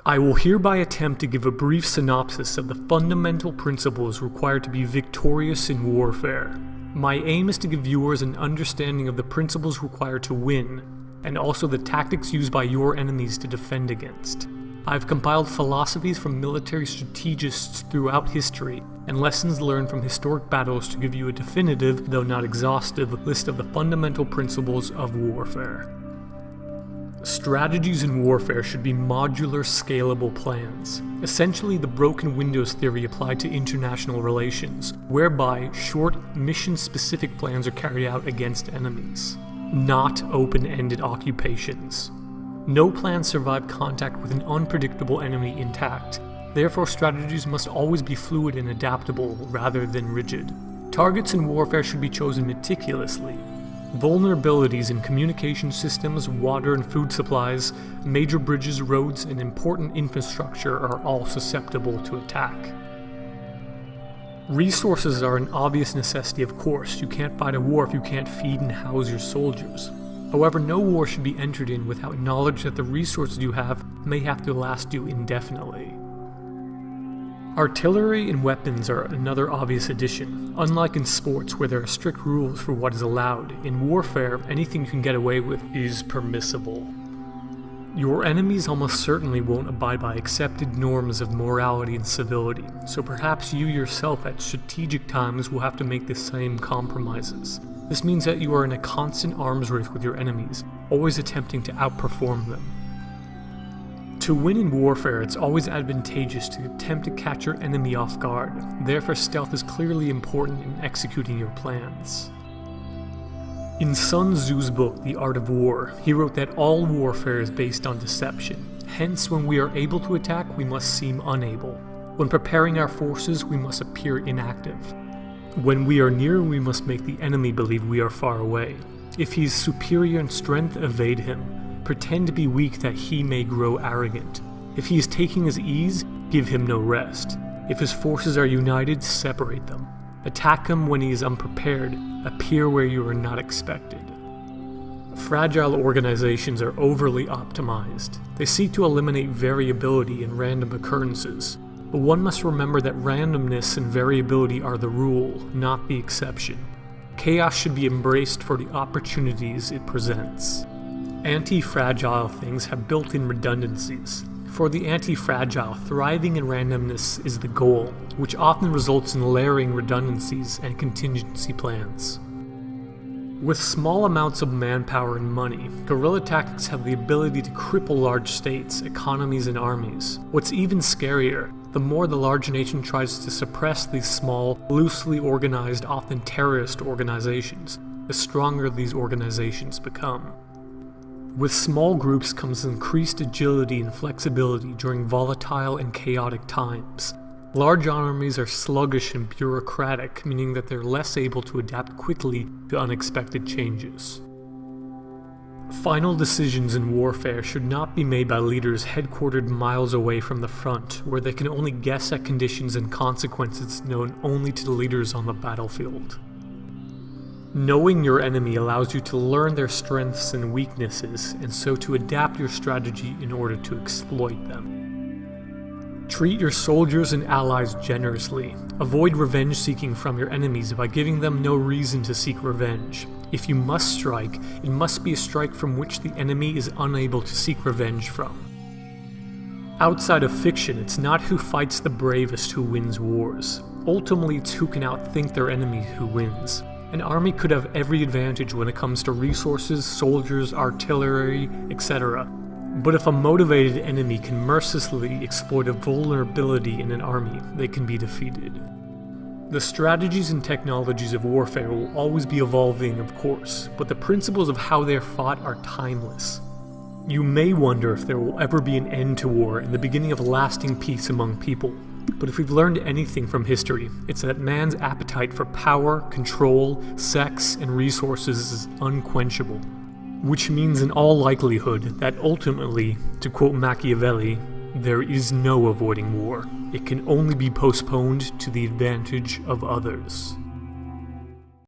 I will hereby attempt to give a brief synopsis of the fundamental principles required to be victorious in warfare. My aim is to give viewers an understanding of the principles required to win, and also the tactics used by your enemies to defend against. I've compiled philosophies from military strategists throughout history, and lessons learned from historic battles to give you a definitive, though not exhaustive, list of the fundamental principles of warfare. Strategies in warfare should be modular, scalable plans, essentially the broken windows theory applied to international relations, whereby short, mission-specific plans are carried out against enemies, not open-ended occupations. No plans survive contact with an unpredictable enemy intact, therefore strategies must always be fluid and adaptable rather than rigid. Targets in warfare should be chosen meticulously. Vulnerabilities in communication systems, water and food supplies, major bridges, roads, and important infrastructure are all susceptible to attack. Resources are an obvious necessity, of course. You can't fight a war if you can't feed and house your soldiers. However, no war should be entered in without knowledge that the resources you have may have to last you indefinitely. Artillery and weapons are another obvious addition. Unlike in sports where there are strict rules for what is allowed, in warfare anything you can get away with is permissible. Your enemies almost certainly won't abide by accepted norms of morality and civility, so perhaps you yourself at strategic times will have to make the same compromises. This means that you are in a constant arms race with your enemies, always attempting to outperform them. To win in warfare, it's always advantageous to attempt to catch your enemy off guard, therefore stealth is clearly important in executing your plans. In Sun Tzu's book, The Art of War, he wrote that all warfare is based on deception. Hence, when we are able to attack, we must seem unable. When preparing our forces, we must appear inactive. When we are near, we must make the enemy believe we are far away. If he is superior in strength, evade him. Pretend to be weak that he may grow arrogant. If he is taking his ease, give him no rest. If his forces are united, separate them. Attack him when he is unprepared, appear where you are not expected. Fragile organizations are overly optimized. They seek to eliminate variability and random occurrences. But one must remember that randomness and variability are the rule, not the exception. Chaos should be embraced for the opportunities it presents. Anti-fragile things have built-in redundancies. For the anti-fragile, thriving in randomness is the goal, which often results in layering redundancies and contingency plans. With small amounts of manpower and money, guerrilla tactics have the ability to cripple large states, economies, and armies. What's even scarier, the more the large nation tries to suppress these small, loosely organized, often terrorist organizations, the stronger these organizations become. With small groups comes increased agility and flexibility during volatile and chaotic times. Large armies are sluggish and bureaucratic, meaning that they're less able to adapt quickly to unexpected changes. Final decisions in warfare should not be made by leaders headquartered miles away from the front, where they can only guess at conditions and consequences known only to the leaders on the battlefield. Knowing your enemy allows you to learn their strengths and weaknesses, and so to adapt your strategy in order to exploit them. Treat your soldiers and allies generously. Avoid revenge seeking from your enemies by giving them no reason to seek revenge. If you must strike, it must be a strike from which the enemy is unable to seek revenge from. Outside of fiction, it's not who fights the bravest who wins wars. Ultimately, it's who can outthink their enemy who wins. An army could have every advantage when it comes to resources, soldiers, artillery, etc. But if a motivated enemy can mercilessly exploit a vulnerability in an army, they can be defeated. The strategies and technologies of warfare will always be evolving, of course, but the principles of how they are fought are timeless. You may wonder if there will ever be an end to war and the beginning of lasting peace among people. But if we've learned anything from history, it's that man's appetite for power, control, sex, and resources is unquenchable. Which means in all likelihood that ultimately, to quote Machiavelli, there is no avoiding war. It can only be postponed to the advantage of others.